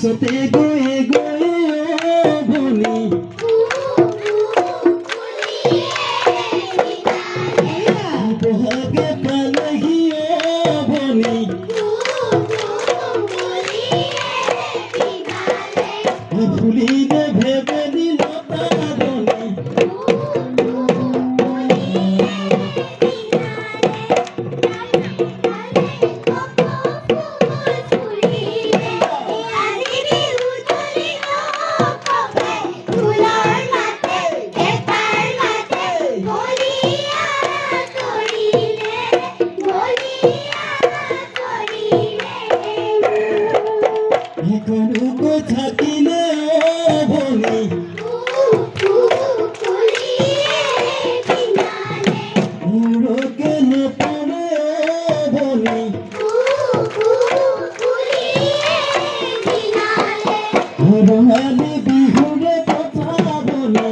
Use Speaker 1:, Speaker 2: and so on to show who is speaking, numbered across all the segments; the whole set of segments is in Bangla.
Speaker 1: বাসতে গয়ে গয়ে বনি বহাগে পালহি বনি ফুলিলে ভেবে দিল তারনি করুকো থাকিলে বনি মুরকে নপরে বনি রঙালি বিহুরে কথা বনি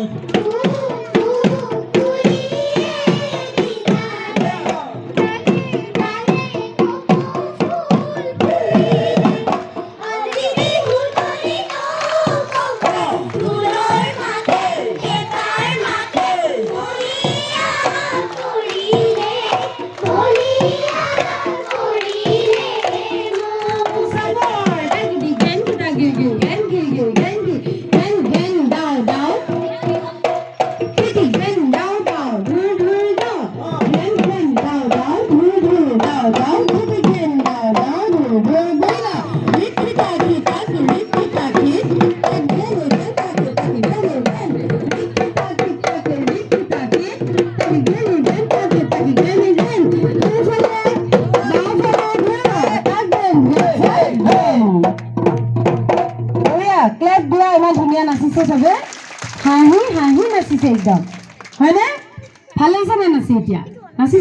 Speaker 2: ক্লাব দিয়া ইমান ধুনীয়া নাচিছে চবে হাঁহি হাঁহি নাচিছে একদম হয়নে ভাল লাগিছে নে নাচি এতিয়া নাচিছে